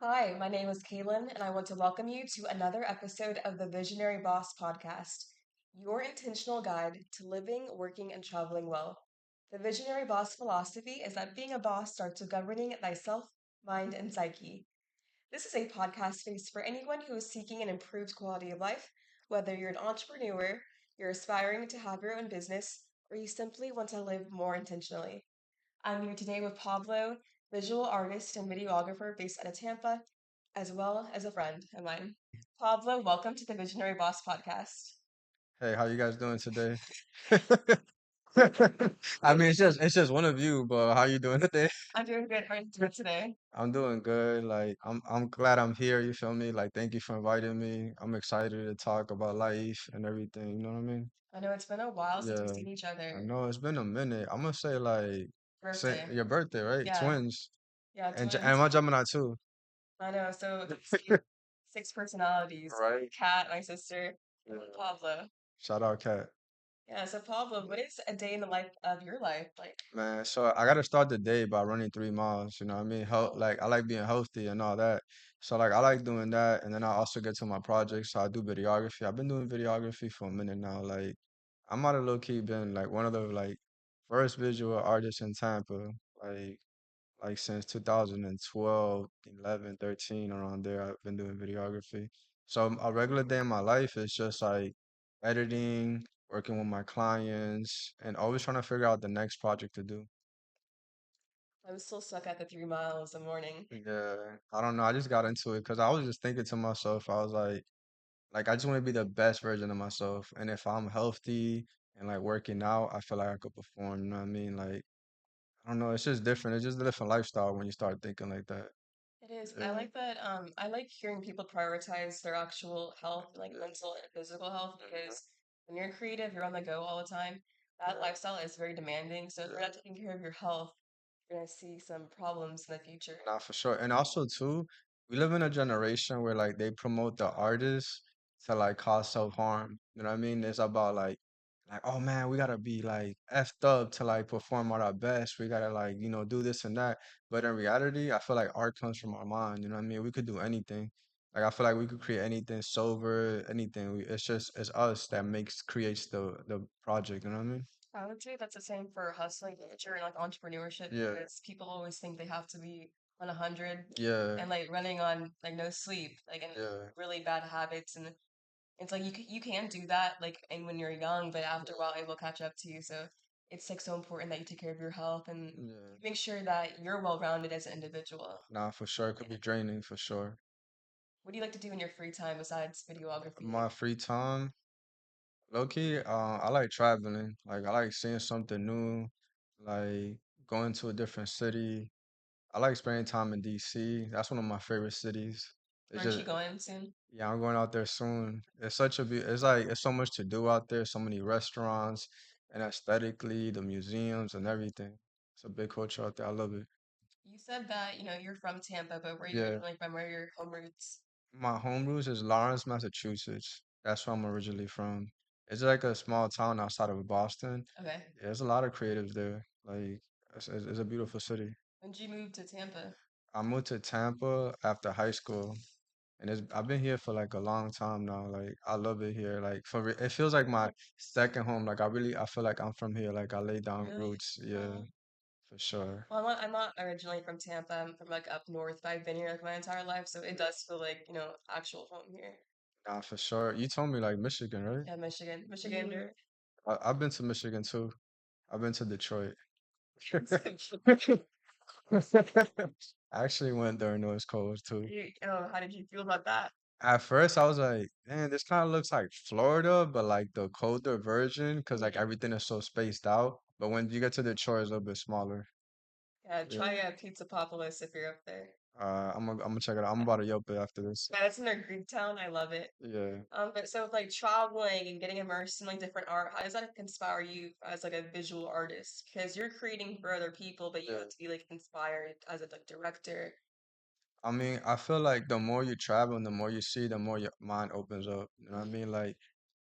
Hi, my name is Kaylin, and I want to welcome you to another episode of the Visionary Boss podcast, your intentional guide to living, working, and traveling well. The Visionary Boss philosophy is that being a boss starts with governing thyself, mind, and psyche. This is a podcast space for anyone who is seeking an improved quality of life, whether you're an entrepreneur, you're aspiring to have your own business, or you simply want to live more intentionally. I'm here today with Pablo, visual artist and videographer based out of Tampa, as well as a friend of mine. Pablo, welcome to the Visionary Boss podcast. Hey, how you guys doing today? I mean, it's just one of you, but how you doing today? I'm doing good. How are you doing today? I'm doing good. Like, I'm glad I'm here. You feel me? Like, thank you for inviting me. I'm excited to talk about life and everything. You know what I mean? I know it's been a while since we've Yeah, seen each I other. know it's been a minute. I'm gonna say like, say Birthday. your birthday, right? Yeah, Twins, yeah, and twins. my Gemini too, I know. So six personalities. right? Kat, my sister, Yeah. Pablo. Shout out, Cat. Yeah, so Pablo, what is a day in the life of your life like? Man, so I gotta start the day by running 3 miles. You know what I mean? Like I like being healthy and all that. So like I like doing that, and then I also get to my projects. So I do videography. I've been doing videography for a minute now. Like I might have low key been like one of the like first visual artists in Tampa. Like like since 2012, 11, 13, around there. I've been doing videography. So a regular day in my life is just like editing, working with my clients, and always trying to figure out the next project to do. I'm still stuck at the 3 miles a morning. Yeah, I don't know. I just got into it because I was just thinking to myself, I was like I just want to be the best version of myself. And if I'm healthy and like working out, I feel like I could perform. You know what I mean? Like I don't know. It's just different. It's just a different lifestyle when you start thinking like that. It is, and I Yeah. like that. I like hearing people prioritize their actual health, like Yeah. mental and physical health, Mhm. because when you're creative, you're on the go all the time. That Yeah. lifestyle is very demanding. So if you're Yeah. not taking care of your health, you're gonna see some problems in the future. Not for sure. And also too, we live in a generation where like they promote the artists to like cause self-harm. You know what I mean? It's about like, oh man, we gotta be like effed up to like perform at our best. We gotta like, do this and that. But in reality, I feel like art comes from our mind. You know what I mean? We could do anything. Like I feel like we could create anything sober, anything. It's us that creates the project. You know what I mean? I would say that's the same for hustling culture and like entrepreneurship Yeah. because people always think they have to be on 100 Yeah. and like running on like no sleep, like and Yeah. really bad habits. And it's like you can do that like and when you're young, but after a while it will catch up to you. So it's like so important that you take care of your health and Yeah. make sure that you're well rounded as an individual. Nah, for sure. It could Yeah. be draining for sure. What do you like to do in your free time besides videography? My free time, low key, I like traveling. Like I like seeing something new, like going to a different city. I like spending time in DC. That's one of my favorite cities. It's Aren't just you going soon? yeah, I'm going out there soon. It's like it's so much to do out there, so many restaurants and aesthetically, the museums and everything. It's a big culture out there. I love it. You said that, you're from Tampa, but where are you Yeah. originally from? Where are your home roots? My home roots is Lawrence, Massachusetts. That's where I'm originally from. It's like a small town outside of Boston. Okay. Yeah, there's a lot of creatives there. Like, it's a beautiful city. When did you move to Tampa? I moved to Tampa after high school, and I've been here for like a long time now. Like, I love it here. Like, it feels like my second home. Like, I feel like I'm from here. Like, I laid down Really? roots. Yeah, Oh. for sure. Well, I'm not originally from Tampa. I'm from like up north, but I've been here like my entire life, so it does feel like, actual home here. Nah, for sure. You told me like Michigan, right? Yeah, Michigan. Michigander. I've been to Michigan too. I've been to Detroit. I actually went during those colds too. How did you feel about that? At first, I was like, man, this kind of looks like Florida, but like the colder version, because like Mm. everything is so spaced out. But when you get to Detroit, it's a little bit smaller. Yeah, Yeah. try a Pizza Popolis if you're up there. I'm gonna check it out. I'm about to Yelp it after this. Yeah, that's in their Greek town. I love it. Yeah. But so like traveling and getting immersed in like different art, how does that inspire you as like a visual artist? Because you're creating for other people, but you Yeah. want to be like inspired as a like director. I mean, I feel like the more you travel and the more you see, the more your mind opens up. You know what I mean? Like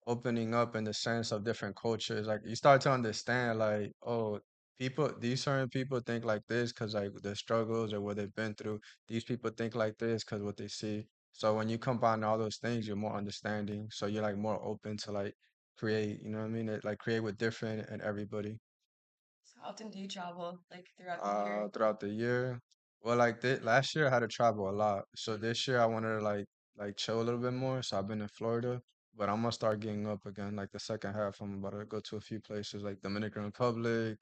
opening up in the sense of different cultures. Like you start to understand, like, oh, people, these certain people think like this because like the struggles or what they've been through. These people think like this because what they see. So when you combine all those things, you're more understanding. So you're like more open to like create, you know what I mean? Like create with different and everybody. So how often do you travel, like throughout the year? Throughout the year. Well, like last year I had to travel a lot. So this year I wanted to like chill a little bit more. So I've been in Florida, but I'm gonna start getting up again. Like the second half, I'm about to go to a few places like Dominican Republic,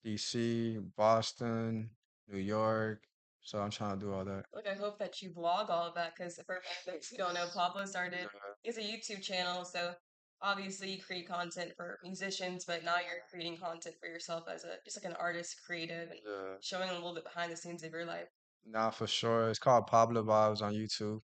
DC, Boston, New York. So I'm trying to do all that. Like, I hope that you vlog all of that because for those who don't know, Pablo started Yeah, is a YouTube channel. So obviously you create content for musicians, but now you're creating content for yourself as a just like an artist, creative, and yeah. showing a little bit behind the scenes of your life. Nah, for sure. It's called Pablo Vibes on YouTube.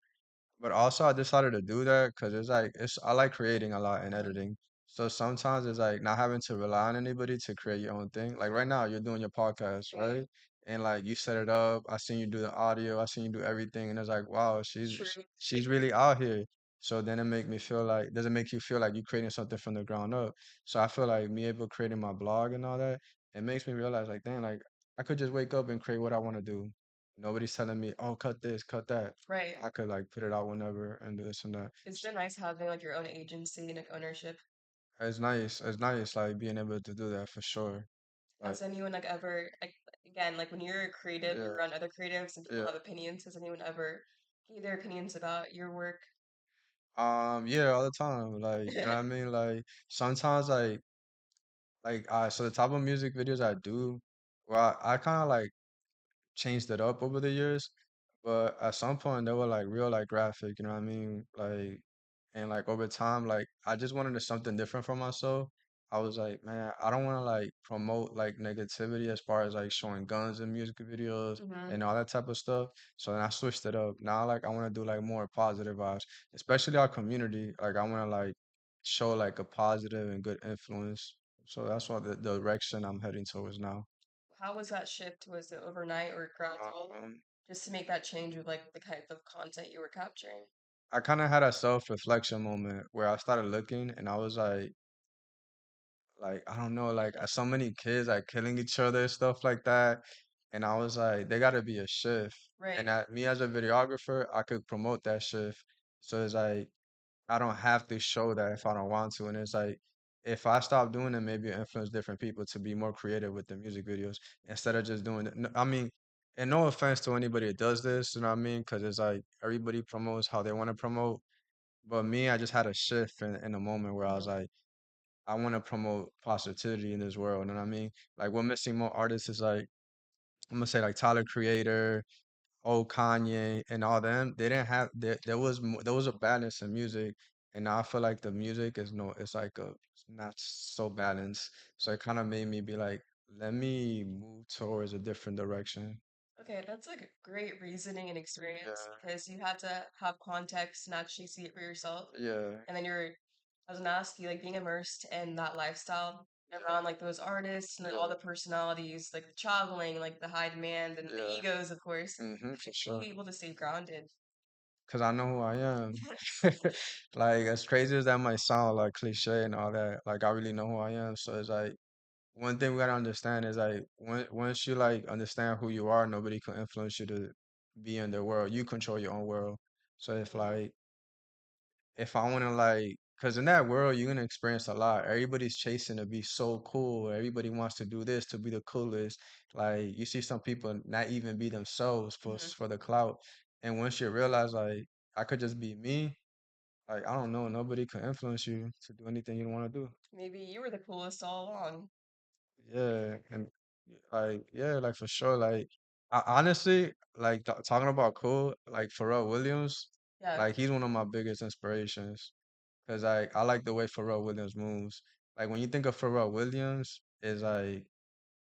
But also, I decided to do that because it's like I like creating a lot and Mhm. editing. So sometimes it's like not having to rely on anybody to create your own thing. Like right now, you're doing your podcast, Right. right? And like you set it up. I seen you do the audio. I seen you do everything, and it's like, wow, True. she's really out here. So then it make me feel like does it make you feel like you're creating something from the ground up? So I feel like me able creating my blog and all that, it makes me realize like, dang, like I could just wake up and create what I want to do. Nobody's telling me, oh, cut this, cut that. Right. I could like put it out whenever and do this and that. It's been nice having like your own agency and like ownership. It's nice. It's nice like being able to do that for sure. Like Has anyone like ever like again like when you're creative, yeah, you're around other creatives and people yeah. have opinions. Has anyone ever gave their opinions about your work? Yeah, all the time. Like, you know what I mean? Like sometimes so the type of music videos I do, well, I kind of like changed it up over the years, but at some point they were like real like graphic, you know what I mean? Like and like over time, like I just wanted something different for myself. I was like, man, I don't want to like promote like negativity as far as like showing guns in music videos Hmm. and all that type of stuff. So then I switched it up. Now like I want to do like more positive vibes, especially our community. Like I want to like show like a positive and good influence. So that's what the direction I'm heading towards now. How was that shift? Was it overnight or gradual? Um, Just to make that change with like the type of content you were capturing. I kind of had a self-reflection moment where I started looking and I was like I don't know, like so many kids like killing each other, stuff like that. And I was like, there gotta be a shift. Right. And me as a videographer, I could promote that shift. So it's like I don't have to show that if I don't want to. And it's like if I stop doing it, maybe it'll influence different people to be more creative with their music videos instead of just doing it. I mean, and no offense to anybody that does this, you know what I mean? Because it's like everybody promotes how they want to promote. But me, I just had a shift in a moment where I was Hmm. like, I want to promote positivity in this world. You know what I mean? Like we're missing more artists is like I'm gonna say like Tyler Creator, old Kanye, and all them. They didn't have there was a balance in music, and now I feel like the music is no, it's like a not so balanced. So it kind of made me be like, let me move towards a different direction. Okay, that's like a great reasoning and experience Yeah, because you had to have context and actually see it for yourself. yeah, And then I was gonna ask you, like being immersed in that lifestyle around like those artists and all yeah, the personalities, like the traveling, like the high demand and the yeah. egos, of course. For Are sure. you able to stay grounded? Cause I know who I am. Like as crazy as that might sound, like cliche and all that, like I really know who I am. So it's like one thing we gotta understand is like once you like understand who you are, nobody can influence you to be in their world. You control your own world. So if I wanna like, cause in that world you're gonna experience a lot. Everybody's chasing to be so cool. Everybody wants to do this to be the coolest. Like you see some people not even be themselves Hmm. for the clout. And once you realize like I could just be me, like I don't know, nobody can influence you to do anything you don't want to do. Maybe you were the coolest all along. Yeah, and like yeah, like for sure. Like I honestly like talking about cool, like Pharrell Williams, Yeah, like he's one of my biggest inspirations. Cause I like the way Pharrell Williams moves. Like when you think of Pharrell Williams, is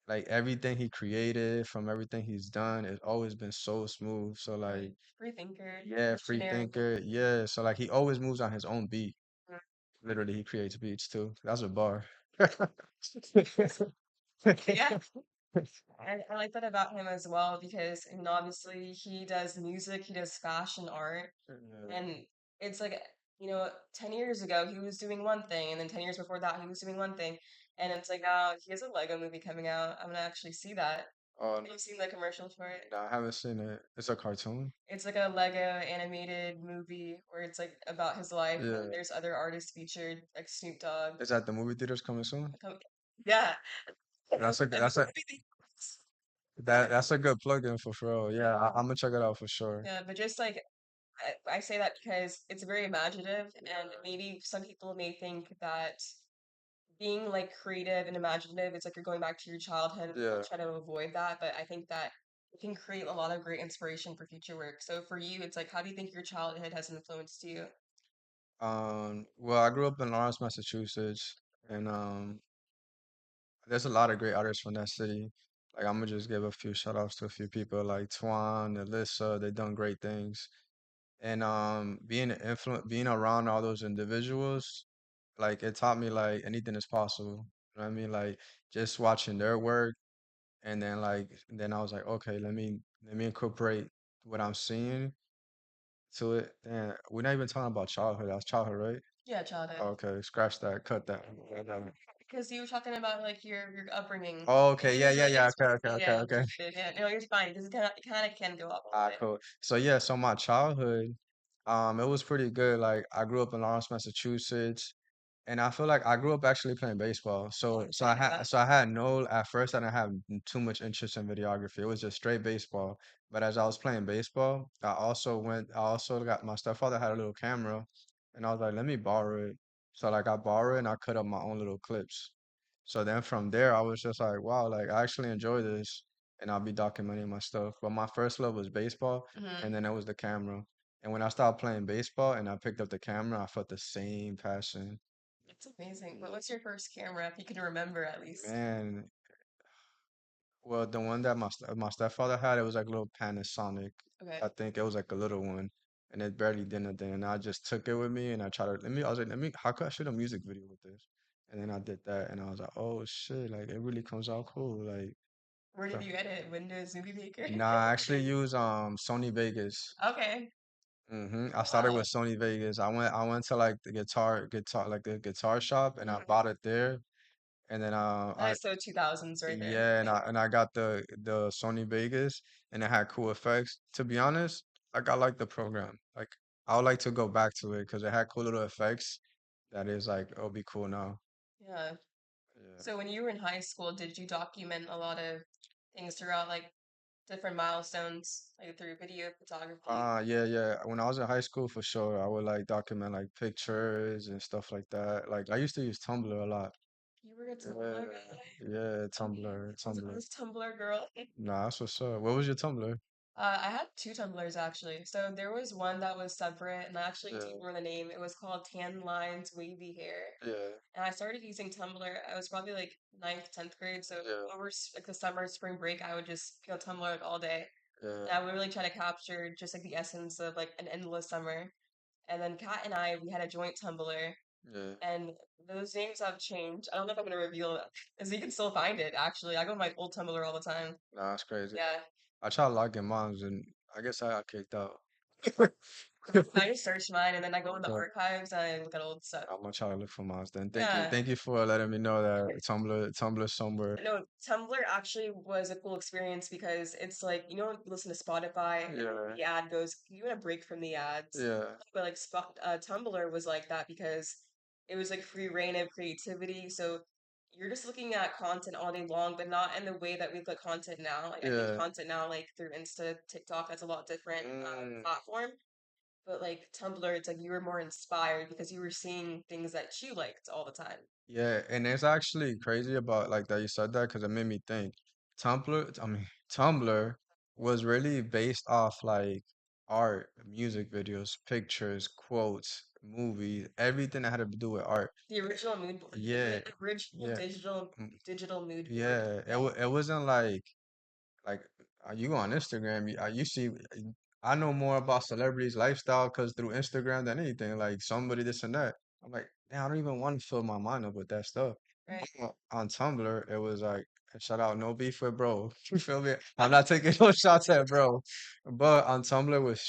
like everything he created from everything he's done, it's always been so smooth. So right. like Free thinker, yeah, free visionary. thinker, yeah. So like he always moves on his own beat. Literally, he creates beats too. That's a bar. Yeah, I like that about him as well because, I mean, obviously he does music, he does fashion art, Yeah, and it's like 10 years ago he was doing one thing, and then 10 years before that he was doing one thing. And it's like, he has a Lego movie coming out. I'm gonna actually see that. Oh, Have you seen the commercial for it? no, I haven't seen it. It's a cartoon. It's like a Lego animated movie where it's like about his life, and then Yeah. there's other artists featured, like Snoop Dogg. Is that the movie theaters coming soon? Come- Yeah. And That's a that's a good plugin for sure. Yeah, I'm gonna check it out for sure. yeah, but just like I say that because it's very imaginative, and maybe some people may think that being like creative and imaginative, it's like you're going back to your childhood and Yeah. try to avoid that. But I think that it can create a lot of great inspiration for future work. So for you, it's like, how do you think your childhood has influenced you? Well, I grew up in Lawrence, Massachusetts, and there's a lot of great artists from that city. Like I'm gonna just give a few shout outs to a few people like Twan, Alyssa, they done great things. And being around all those individuals, like it taught me like anything is possible. You know what I mean? Like just watching their work and then then I was like, okay, let me incorporate what I'm seeing to it. And we're not even talking about childhood. That's childhood, right? Yeah, childhood. Okay, scratch that, cut that. Because you were talking about like your upbringing. Oh, And okay, you yeah, were yeah, like yeah. Okay, okay, explaining, okay, yeah, okay. yeah. No, you're fine because it kind of can go off a little Ah, bit. cool. So yeah, so my childhood, it was pretty good. Like I grew up in Lawrence, Massachusetts, and I feel like I grew up actually playing baseball. So I had no at first I didn't have too much interest in videography. It was just straight baseball. But as I was playing baseball, I also got my stepfather had a little camera, and I was like, let me borrow it. So like I borrowed it and I cut up my own little clips. So then from there, I was just like, wow, like I actually enjoy this and I'll be documenting my stuff. But my first love was baseball, and then it was the camera. And when I started playing baseball and I picked up the camera, I felt the same passion. It's amazing. But what's your first camera, if you can remember at least? Man, well, the one that my stepfather had, it was like a little Panasonic. Okay. I think it was like a little one, and it barely did anything. And I just took it with me, and I tried to I was like, how could I shoot a music video with this? And then I did that, and I was like, oh shit, like it really comes out cool. Like, Where so, did you edit? Windows Movie Maker? nah, I actually use Sony Vegas. Okay. I started Wow. with Sony Vegas. I went to like the guitar like the guitar shop and I Mhm. bought it there. And then That is so 2000s right there. yeah, and I got the Sony Vegas and it had cool effects. To be honest, like I like the program. Like I would like to go back to it because it had cool little effects that is like it'll be cool now. Yeah. Yeah. So when you were in high school, did you document a lot of things throughout, like different milestones, like through video photography? Yeah, yeah. When I was in high school, for sure, I would like document like pictures and stuff like that. Like I used to use Tumblr a lot. You were a Yeah, Tumblr guy. yeah, Tumblr, I Tumblr. was Tumblr girl. Nah, that's what's up. What was your Tumblr? I had two Tumblrs actually. So there was one that was separate, and I actually do Yeah, remember the name. It was called Tan Lines Wavy Hair. yeah, And I started using Tumblr. I was probably like ninth, 10th grade. So yeah, over like the summer, spring break, I would just be on Tumblr like all day. yeah, And I would really try to capture just like the essence of like an endless summer. And then Kat and I, we had a joint Tumblr, yeah. and those names have changed. I don't know if I'm gonna reveal it, because you can still find it. Actually, I go to my old Tumblr all the time. Nah, that's crazy. Yeah, I tried logging mines and I guess I got kicked out. I just search mine, and then I go in the Okay, archives and I look at old stuff. I'm gonna try to look for mines then. Yeah, Thank you for letting me know that Tumblr somewhere. no, Tumblr actually was a cool experience because it's like, listen to Spotify and Yeah, the ad goes, you want a break from the ads. yeah, But like Tumblr was like that because it was like free reign of creativity. So you're just looking at content all day long, but not in the way that we look at content now. Like I think yeah. content now, like through Insta, TikTok, that's a lot different Mm. platform. But like Tumblr, it's like you were more inspired because you were seeing things that you liked all the time. Yeah, and it's actually crazy about like that you said that because it made me think. Tumblr was really based off like art, music videos, pictures, quotes, movies, everything that had to do with art. The original mood board, Yeah, the original yeah, digital mm, digital mood board. yeah. It wasn't like you go on Instagram, you see. I know more about celebrities' lifestyle because through Instagram than anything. Like somebody this and that. I'm like, damn, I don't even want to fill my mind up with that stuff. Right. On Tumblr, it was like, shout out, no beef with bro. You feel me? I'm not taking no shots at bro. But on Tumblr was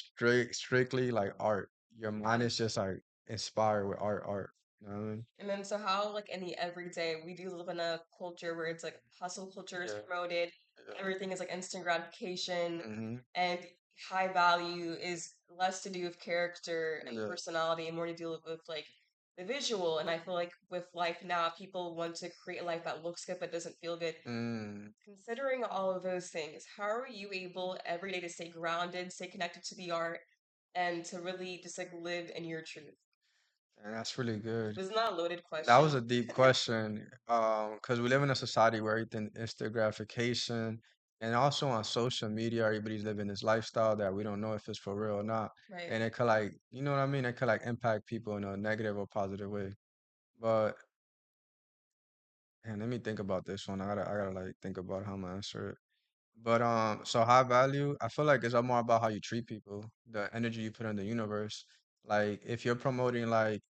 strictly like art. Your mind is just like inspire with art. You know what I mean? And then, so how, like, in the everyday, we do live in a culture where it's like hustle culture is Yeah, promoted, yeah. everything is like instant gratification, Mhm. and high value is less to do with character and Yeah. personality and more to do with like the visual. And I feel like with life now, people want to create a life that looks good but doesn't feel good. Mm. Considering all of those things, how are you able every day to stay grounded, stay connected to the art, and to really just like live in your truth? And that's really good. This is not a loaded That was question. a deep question. Because we live in a society where everything instant gratification, and also on social media, everybody's living this lifestyle that we don't know if it's for real or not. Right. And it could like, you know what I mean? It could like impact people in a negative or positive way. But and let me think about this one. I gotta like think about how I'm gonna answer it. But so high value, I feel like it's more about how you treat people, the energy you put in the universe. Like if you're promoting like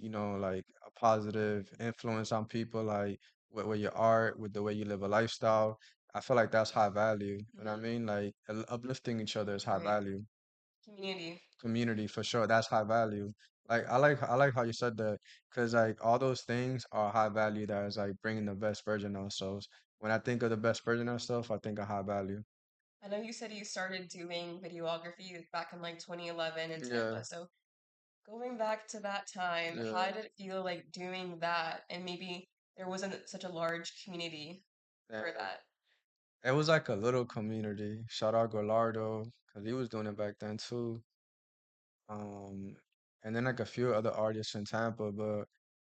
you know like a positive influence on people, like with your art, with the way you live a lifestyle, I feel like that's high value. You know what I Hmm. mean? Like uplifting each other is high Right. value. Community. Community for sure, that's high value. Like I like how you said that because like all those things are high value that is like bringing the best version of ourselves. When I think of the best version of ourselves, I think of high value. I know you said you started doing videography back in like 2011 in Yeah, Tampa. So going back to that time, yeah. how did it feel like doing that? And maybe there wasn't such a large community for And that. it was like a little community. Shout out Golardo, because he was doing it back then too. Um, and then like a few other artists in Tampa, but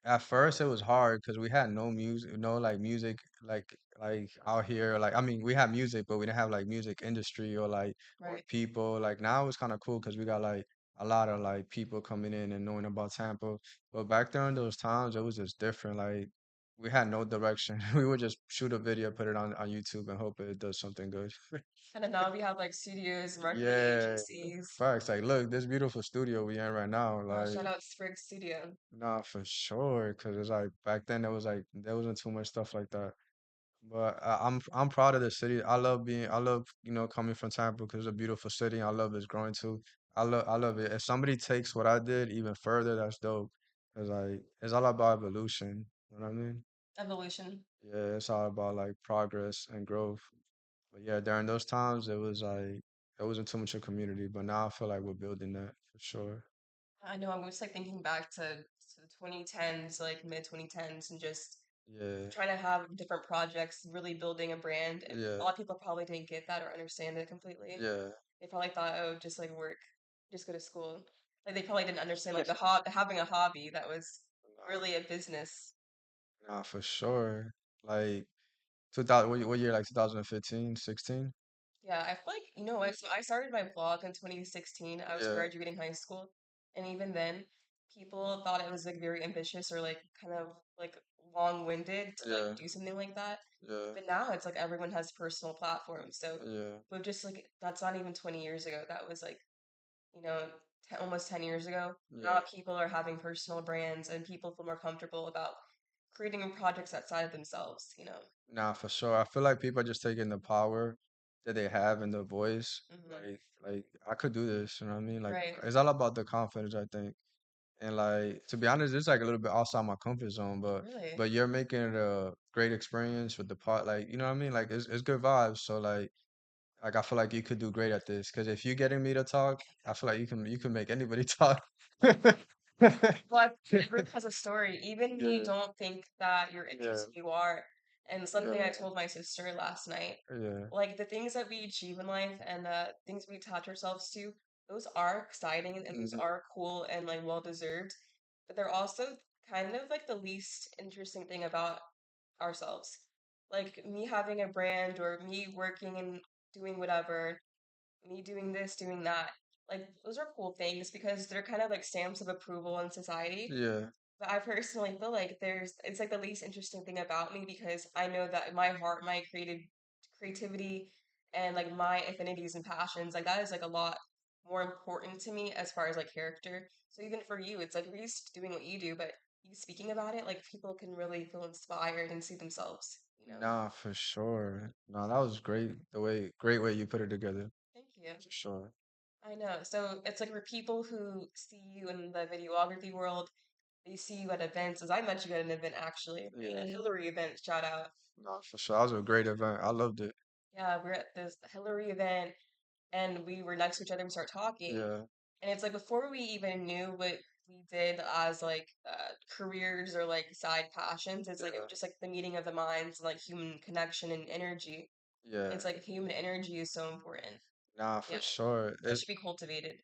at first it was hard because we had no music, no like music like out here. Like I mean, we had music, but we didn't have like music industry or Right. people. Like now it's kind of cool because we got like a lot of like people coming in and knowing about Tampa. But back there in those times, it was just different. Like we had no direction. We would just shoot a video, put it on YouTube, and hope it does something good. And then now we have like studios, marketing Yeah, agencies. facts. Like, look, this beautiful studio we in right now. Shout Like, out Sprig Studio. nah, for sure. Cause it's like back then there was like there wasn't too much stuff like that. But I'm proud of the city. I love coming from Tampa because it's a beautiful city. I love it's growing too. I love it. If somebody takes what I did even further, that's dope. Cause like it's all about evolution. You know what I mean? Evolution. Yeah, it's all about like progress and growth. But yeah, during those times it was like it wasn't too much a community. But now I feel like we're building that for sure. I know I'm just like thinking back to the 2010s, like mid 2010s, and just Yeah, trying to have different projects, really building a brand. And a yeah, lot of people probably didn't get that or understand it completely. yeah. They probably thought, oh, just like work, just go to school. Like they probably didn't understand like having a hobby that was Nah, really a business. nah, for sure. Like 2000, what year? Like 2015, 16? Yeah, I feel like, so I started my blog in 2016. I was Yeah, graduating high school. And even then, people thought it was like very ambitious or like kind of like long-winded to like yeah, do something like that. yeah, But now it's like everyone has personal platforms. So, yeah, but just like that's not even 20 years ago. That was like, you know, almost 10 years ago. yeah. Now people are having personal brands and people feel more comfortable about creating projects outside of themselves. Nah, for sure. I feel like people are just taking the power that they have in their voice. Hmm. Like I could do this, you know what I mean? Like Right. it's all about the confidence, I think. And like to be honest, it's like a little bit outside my comfort zone, but Really. but you're making it a great experience with the part, like you know what I mean? Like it's good vibes. So like I feel like you could do great at this because if you're getting me to talk, I feel like you can make anybody talk. Well, everyone has a story, even when you Yeah, don't think that you're yeah, interested, you are. And something I yeah, told my sister last night, yeah. like the things that we achieve in life and the things we attach ourselves to, those are exciting and those Mhm. are cool and like well deserved. But they're also kind of like the least interesting thing about ourselves. Like me having a brand or me working and doing whatever, me doing this, doing that. Like those are cool things because they're kind of like stamps of approval in society. Yeah, But I personally feel like it's like the least interesting thing about me because I know that my heart, my creativity and like my affinities and passions, like that is like a lot more important to me as far as like character. So even for you, it's like you're just doing what you do, but you speaking about it, like people can really feel inspired and see themselves. nah, for sure. Nah, that was great. Great way you put it together, Thank you. for sure. I know. So it's like for people who see you in the videography world, they see you at events. As I met you at an event actually, a Yeah. Hillary event. Shout out. No, for sure. That was a great event. I loved it. Yeah, we're at this Hillary event, and we were next to each other and start talking. Yeah. And it's like before we even knew what we did as like careers or like side passions, it's like it Yeah. was just like the meeting of the minds and like human connection and energy. Yeah. It's like human energy is so important. Nah, for Yeah, sure. that It's should be cultivated.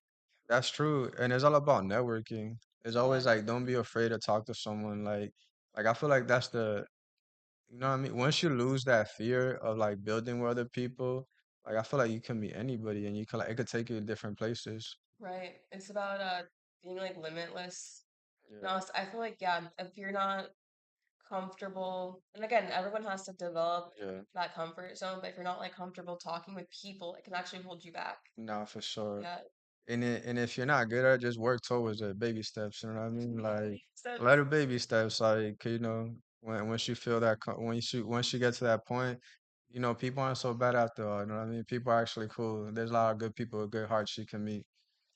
That's true. And it's all about networking. It's Yeah, always like don't be afraid to talk to someone. Like I feel like that's the you know what I mean? Once you lose that fear of like building with other people, like I feel like you can meet anybody and you can like it could take you to different places. right. It's about being like limitless. And Yeah. also, I feel like yeah, if you're not comfortable, and again, everyone has to develop Yeah. that comfort zone, but if you're not like comfortable talking with people, it can actually hold you back. Nah, for sure. Yeah. And if you're not good at it, just work towards it. Baby steps, you know what I mean? Like So little baby steps, like once you feel that once you get to that point, people aren't so bad after all. You know what I mean? People are actually cool. There's a lot of good people with good hearts you can meet.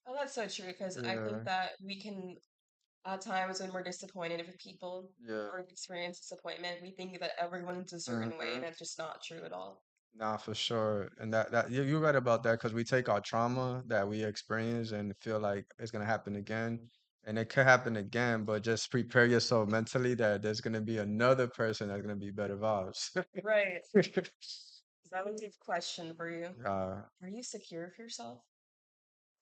oh, that's so true because I Yeah, think that we can, at times when we're disappointed with people yeah. or experience disappointment, we think that everyone's a certain way, Mm-hmm. and that's just not true at all. Nah, for sure. And you're right about that because we take our trauma that we experience and feel like it's gonna happen again. And it could happen again, but just prepare yourself mentally that there's gonna be another person that's gonna be better vibes. Right. So that was a question for you. Uh, Are you secure with yourself?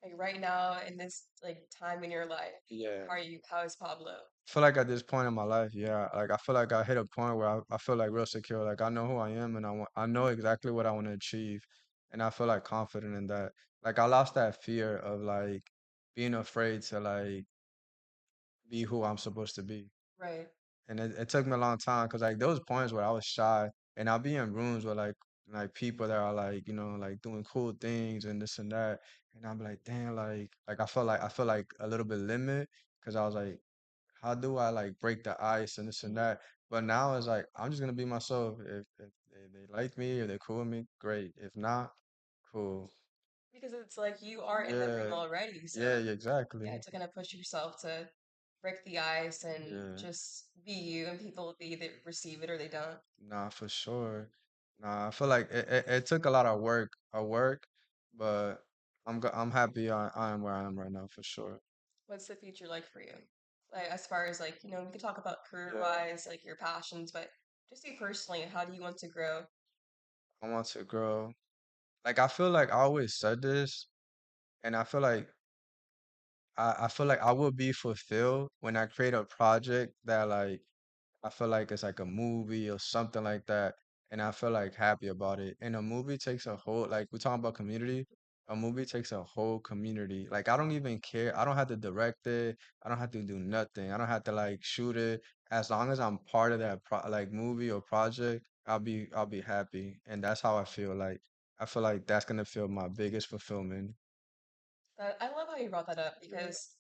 Like right now in this like time in your life, yeah. how is Pablo? I feel like at this point in my life, yeah, like I feel like I hit a point where I feel like real secure. Like I know who I am and I know exactly what I want to achieve. And I feel like confident in that. Like I lost that fear of like being afraid to like be who I'm supposed to be. Right. And it took me a long time because like there was points where I was shy and I'll be in rooms where like people that are like, like doing cool things and this and that. And I'm like, damn, like I felt like a little bit limit because I was like, how do I like break the ice and this and that? But now it's like I'm just gonna be myself. If they like me or they're cool with me, great. If not, cool. Because it's like you are in the room Yeah, already, so yeah, yeah, exactly. to kind of push yourself to break the ice and Yeah. just be you, and people either receive it or they don't. Nah, for sure. Nah, I feel like it took a lot of work, but I'm happy I am where I am right now for sure. What's the future like for you? Like as far as like, we could talk about Yeah, career-wise, like your passions, but just you personally, how do you want to grow? I want to grow. Like I feel like I always said this, and I feel like I will be fulfilled when I create a project that like I feel like it's like a movie or something like that, and I feel like happy about it. And a movie takes a whole like we're talking about community. A movie takes a whole community. Like I don't even care. I don't have to direct it. I don't have to do nothing. I don't have to like shoot it. As long as I'm part of that like movie or project, I'll be happy. And that's how I feel. Like I feel like that's gonna feel my biggest fulfillment. That I love how you brought that up Yeah. because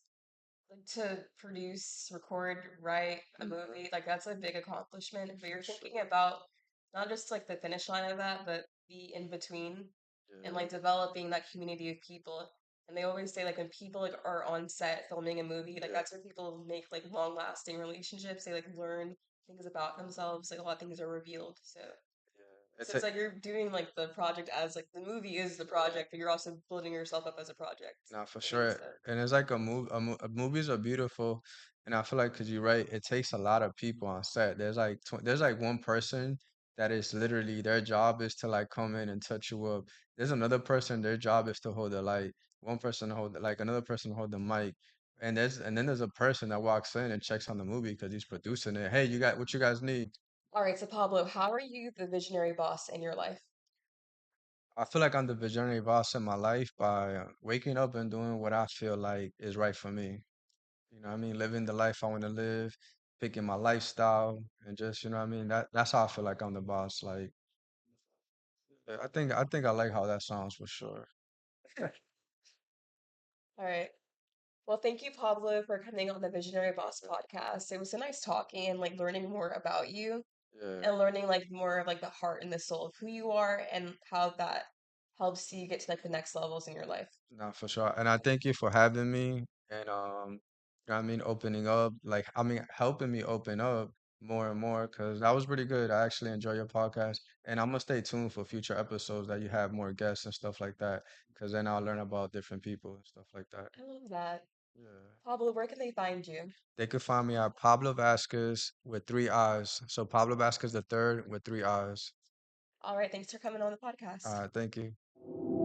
like to produce, record, write a Hmm. movie, like that's a big accomplishment. But For you're sure. thinking about not just like the finish line of that, but the in between and Yeah. like developing that community of people. And they always say like when people like are on set filming a movie, like Yeah. that's when people make like long lasting relationships. They like learn things about themselves. Like a lot of things are revealed. So Yeah. so It's it's a like you're doing like the project as like the movie is the yeah. project, but you're also building yourself up as a project. No, for I think sure. so. And it's like movies are beautiful, and I feel like because you're right, it takes a lot of people on set. There's like one person that is literally their job is to like come in and touch you up. There's another person, their job is to hold the light. One person hold like another person hold the mic, and then there's a person that walks in and checks on the movie because he's producing it. Hey, you got what you guys need? All right, so Pablo, how are you the visionary boss in your life? I feel like I'm the visionary boss in my life by waking up and doing what I feel like is right for me. You know what I mean? Living the life I want to live, picking my lifestyle, and just, you know what I mean? That's how I feel like I'm the boss. Like, yeah, I think I like how that sounds for sure. All right. Well, thank you, Pablo, for coming on the Visionary Boss podcast. It was so nice talking and like learning more about you Yeah, and learning like more of like the heart and the soul of who you are and how that helps you get to like the next levels in your life. No, for sure. And I thank you for having me and you know what I mean, opening up, like I mean, helping me open up more and more because that was pretty good. I actually enjoy your podcast, and I'm gonna stay tuned for future episodes that you have more guests and stuff like that because then I'll learn about different people and stuff like that. I love that. Yeah. Pablo, where can they find you? They could find me at Pablo Vasquez with three eyes. So Pablo Vasquez the third with three eyes. All right, thanks for coming on the podcast. Thank you.